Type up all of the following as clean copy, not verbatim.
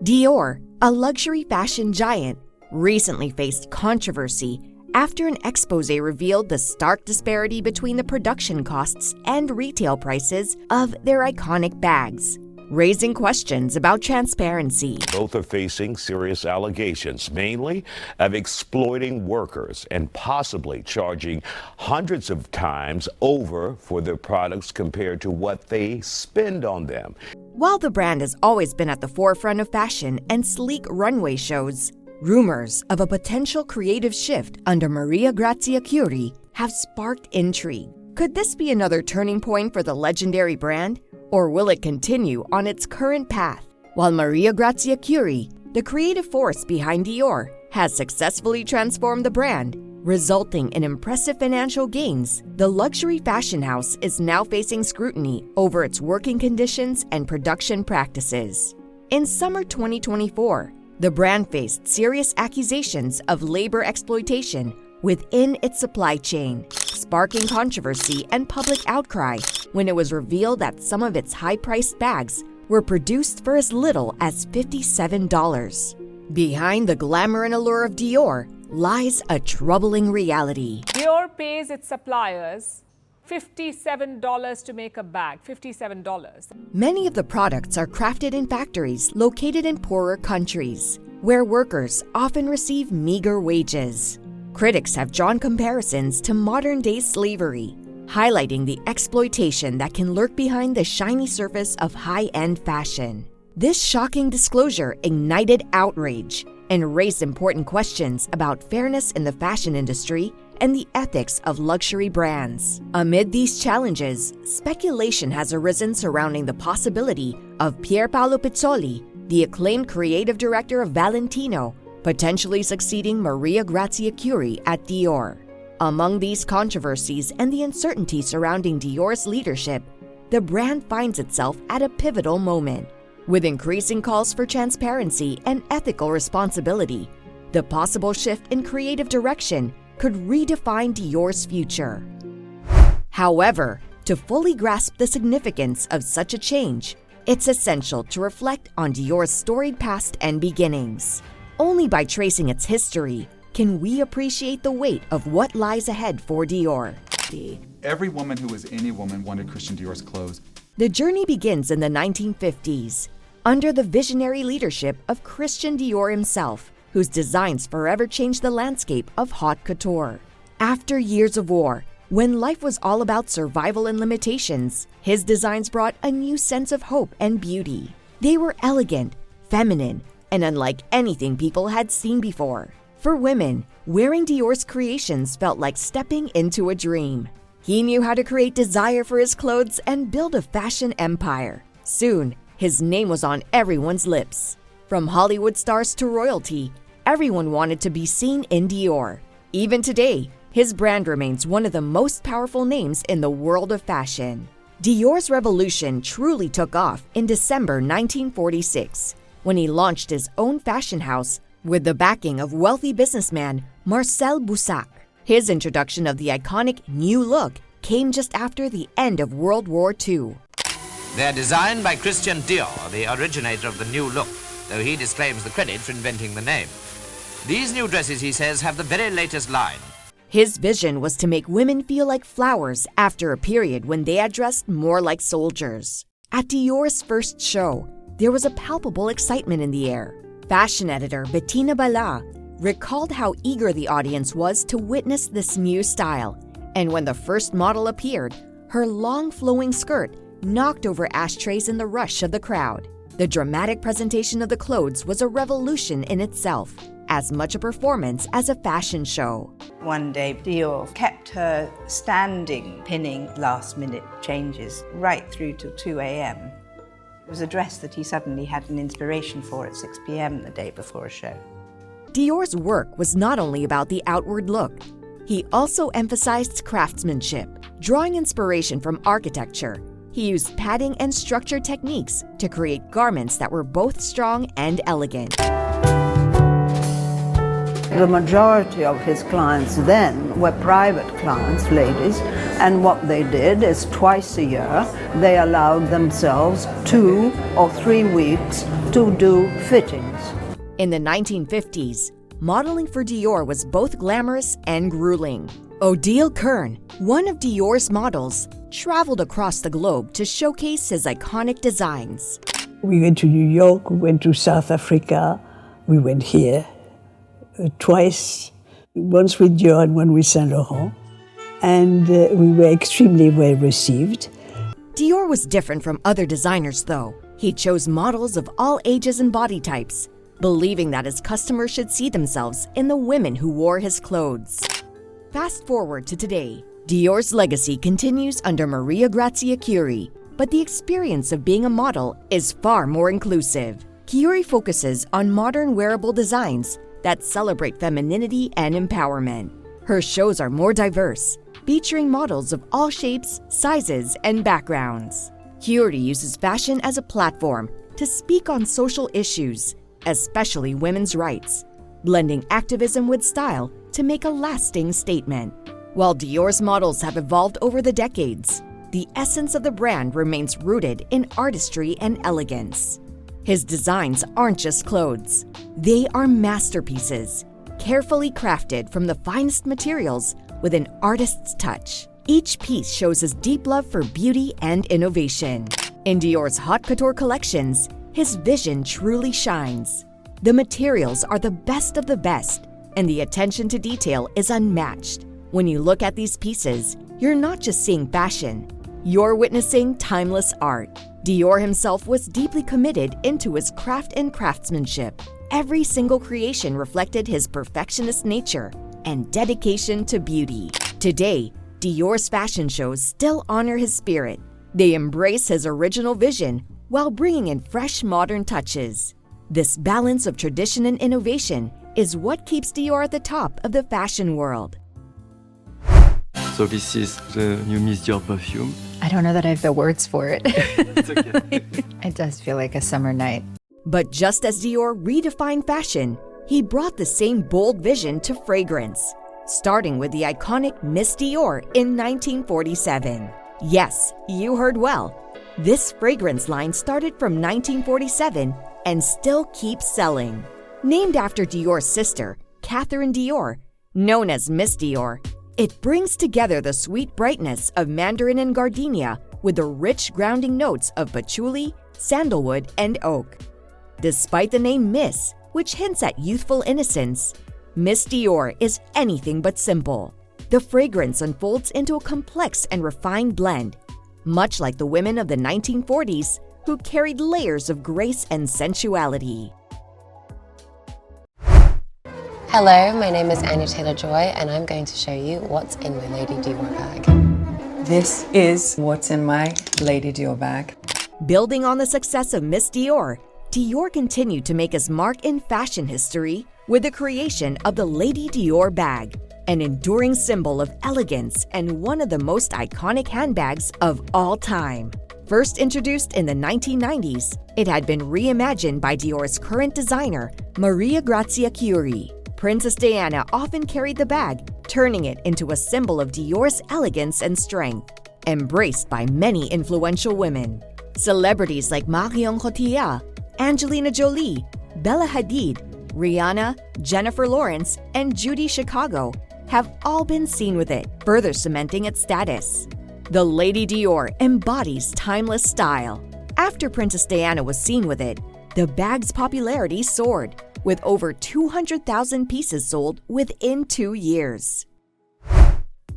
Dior, a luxury fashion giant, recently faced controversy after an exposé revealed the stark disparity between the production costs and retail prices of their iconic bags, raising questions about transparency. Both are facing serious allegations, mainly of exploiting workers and possibly charging hundreds of times over for their products compared to what they spend on them. While the brand has always been at the forefront of fashion and sleek runway shows, rumors of a potential creative shift under Maria Grazia Chiuri have sparked intrigue. Could this be another turning point for the legendary brand, or will it continue on its current path? While Maria Grazia Chiuri, the creative force behind Dior, has successfully transformed the brand, resulting in impressive financial gains, the luxury fashion house is now facing scrutiny over its working conditions and production practices. In summer 2024, the brand faced serious accusations of labor exploitation within its supply chain, sparking controversy and public outcry when it was revealed that some of its high-priced bags were produced for as little as $57. Behind the glamour and allure of Dior lies a troubling reality. Dior pays its suppliers $57 to make a bag. $57. Many of the products are crafted in factories located in poorer countries, where workers often receive meager wages. Critics have drawn comparisons to modern-day slavery, highlighting the exploitation that can lurk behind the shiny surface of high-end fashion. This shocking disclosure ignited outrage and raised important questions about fairness in the fashion industry and the ethics of luxury brands. Amid these challenges, speculation has arisen surrounding the possibility of Pier Paolo Pizzoli, the acclaimed creative director of Valentino, potentially succeeding Maria Grazia Chiuri at Dior. Among these controversies and the uncertainty surrounding Dior's leadership, the brand finds itself at a pivotal moment. With increasing calls for transparency and ethical responsibility, the possible shift in creative direction could redefine Dior's future. However, to fully grasp the significance of such a change, it's essential to reflect on Dior's storied past and beginnings. Only by tracing its history can we appreciate the weight of what lies ahead for Dior. Every woman who was any woman wanted Christian Dior's clothes. The journey begins in the 1950s, under the visionary leadership of Christian Dior himself, whose designs forever changed the landscape of haute couture. After years of war, when life was all about survival and limitations, his designs brought a new sense of hope and beauty. They were elegant, feminine, and unlike anything people had seen before. For women, wearing Dior's creations felt like stepping into a dream. He knew how to create desire for his clothes and build a fashion empire. Soon, his name was on everyone's lips. From Hollywood stars to royalty, everyone wanted to be seen in Dior. Even today, his brand remains one of the most powerful names in the world of fashion. Dior's revolution truly took off in December 1946, when he launched his own fashion house with the backing of wealthy businessman Marcel Boussac. His introduction of the iconic new look came just after the end of World War II. They're designed by Christian Dior, the originator of the new look, though he disclaims the credit for inventing the name. These new dresses, he says, have the very latest line. His vision was to make women feel like flowers after a period when they had dressed more like soldiers. At Dior's first show, there was a palpable excitement in the air. Fashion editor Bettina Bala recalled how eager the audience was to witness this new style, and when the first model appeared, her long flowing skirt knocked over ashtrays in the rush of the crowd. The dramatic presentation of the clothes was a revolution in itself, as much a performance as a fashion show. One day, Dior kept her standing, pinning last-minute changes right through till 2 a.m. It was a dress that he suddenly had an inspiration for at 6 p.m. the day before a show. Dior's work was not only about the outward look. He also emphasized craftsmanship. Drawing inspiration from architecture, he used padding and structured techniques to create garments that were both strong and elegant. The majority of his clients then were private clients, ladies, and what they did is twice a year they allowed themselves 2 or 3 weeks to do fittings. In the 1950s, modeling for Dior was both glamorous and grueling. Odile Kern, one of Dior's models, traveled across the globe to showcase his iconic designs. We went to New York, we went to South Africa, we went here twice, once with Dior and one with Saint Laurent, and we were extremely well received. Dior was different from other designers though. He chose models of all ages and body types, believing that his customers should see themselves in the women who wore his clothes. Fast forward to today, Dior's legacy continues under Maria Grazia Chiuri, but the experience of being a model is far more inclusive. Chiuri focuses on modern wearable designs that celebrate femininity and empowerment. Her shows are more diverse, featuring models of all shapes, sizes, and backgrounds. Chiuri uses fashion as a platform to speak on social issues, especially women's rights, blending activism with style to make a lasting statement. While Dior's models have evolved over the decades, the essence of the brand remains rooted in artistry and elegance. His designs aren't just clothes. They are masterpieces, carefully crafted from the finest materials with an artist's touch. Each piece shows his deep love for beauty and innovation. In Dior's haute couture collections, his vision truly shines. The materials are the best of the best, and the attention to detail is unmatched. When you look at these pieces, you're not just seeing fashion, you're witnessing timeless art. Dior himself was deeply committed into his craft and craftsmanship. Every single creation reflected his perfectionist nature and dedication to beauty. Today, Dior's fashion shows still honor his spirit. They embrace his original vision while bringing in fresh modern touches. This balance of tradition and innovation is what keeps Dior at the top of the fashion world. So this is the new Miss Dior perfume. I don't know that I have the words for it. It's okay. It does feel like a summer night. But just as Dior redefined fashion, he brought the same bold vision to fragrance, starting with the iconic Miss Dior in 1947. Yes, you heard well. This fragrance line started from 1947 and still keeps selling. Named after Dior's sister, Catherine Dior, known as Miss Dior, it brings together the sweet brightness of mandarin and gardenia with the rich grounding notes of patchouli, sandalwood, and oak. Despite the name Miss, which hints at youthful innocence, Miss Dior is anything but simple. The fragrance unfolds into a complex and refined blend, much like the women of the 1940s who carried layers of grace and sensuality. Hello, my name is Anya Taylor-Joy and I'm going to show you what's in my Lady Dior bag. This is what's in my Lady Dior bag. Building on the success of Miss Dior, Dior continued to make his mark in fashion history with the creation of the Lady Dior bag, an enduring symbol of elegance and one of the most iconic handbags of all time. First introduced in the 1990s, it had been reimagined by Dior's current designer, Maria Grazia Chiuri. Princess Diana often carried the bag, turning it into a symbol of Dior's elegance and strength, embraced by many influential women. Celebrities like Marion Cotillard, Angelina Jolie, Bella Hadid, Rihanna, Jennifer Lawrence, and Judy Chicago have all been seen with it, further cementing its status. The Lady Dior embodies timeless style. After Princess Diana was seen with it, the bag's popularity soared, with over 200,000 pieces sold within 2 years.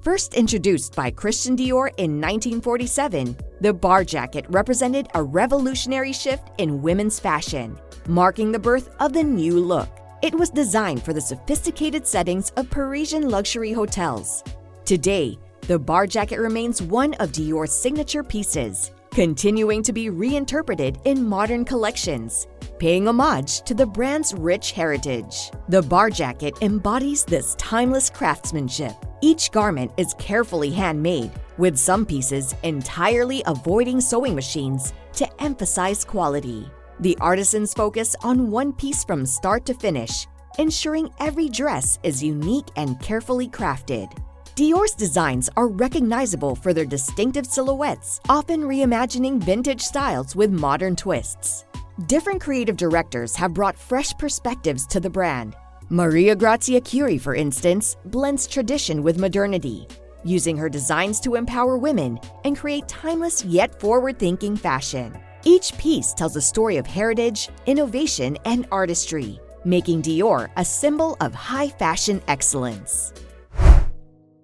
First introduced by Christian Dior in 1947, the bar jacket represented a revolutionary shift in women's fashion, marking the birth of the new look. It was designed for the sophisticated settings of Parisian luxury hotels. Today, the bar jacket remains one of Dior's signature pieces, continuing to be reinterpreted in modern collections, paying homage to the brand's rich heritage. The bar jacket embodies this timeless craftsmanship. Each garment is carefully handmade, with some pieces entirely avoiding sewing machines to emphasize quality. The artisans focus on one piece from start to finish, ensuring every dress is unique and carefully crafted. Dior's designs are recognizable for their distinctive silhouettes, often reimagining vintage styles with modern twists. Different creative directors have brought fresh perspectives to the brand. Maria Grazia Chiuri, for instance, blends tradition with modernity, using her designs to empower women and create timeless yet forward-thinking fashion. Each piece tells a story of heritage, innovation, and artistry, making Dior a symbol of high fashion excellence.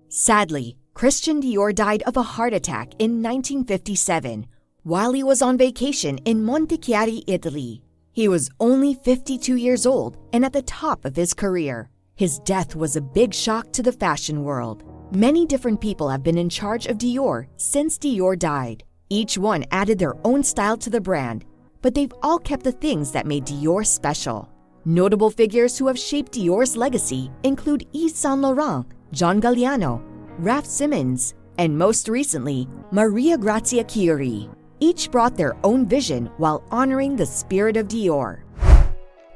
Sadly, Christian Dior died of a heart attack in 1957 while he was on vacation in Montechiari, Italy. He was only 52 years old and at the top of his career. His death was a big shock to the fashion world. Many different people have been in charge of Dior since Dior died. Each one added their own style to the brand, but they've all kept the things that made Dior special. Notable figures who have shaped Dior's legacy include Yves Saint Laurent, John Galliano, Raf Simons, and most recently, Maria Grazia Chiuri. Each brought their own vision while honoring the spirit of Dior.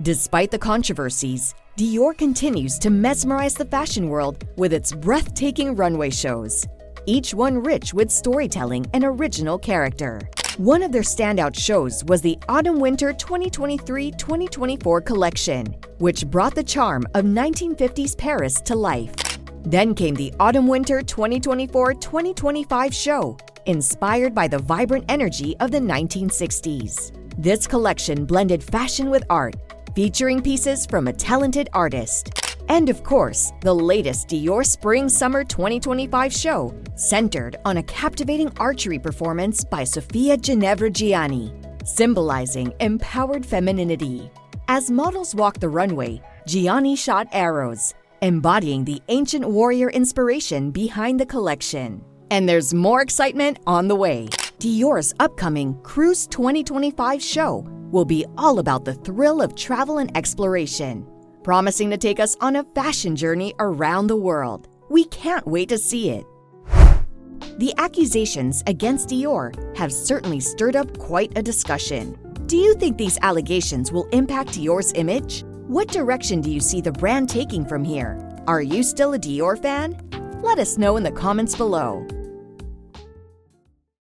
Despite the controversies, Dior continues to mesmerize the fashion world with its breathtaking runway shows, each one rich with storytelling and original character. One of their standout shows was the Autumn-Winter 2023-2024 collection, which brought the charm of 1950s Paris to life. Then came the Autumn-Winter 2024-2025 show, inspired by the vibrant energy of the 1960s. This collection blended fashion with art, featuring pieces from a talented artist. And of course, the latest Dior Spring-Summer 2025 show, centered on a captivating archery performance by Sofia Ginevra Gianni, symbolizing empowered femininity. As models walked the runway, Gianni shot arrows, embodying the ancient warrior inspiration behind the collection. And there's more excitement on the way. Dior's upcoming Cruise 2025 show will be all about the thrill of travel and exploration, promising to take us on a fashion journey around the world. We can't wait to see it. The accusations against Dior have certainly stirred up quite a discussion. Do you think these allegations will impact Dior's image? What direction do you see the brand taking from here? Are you still a Dior fan? Let us know in the comments below.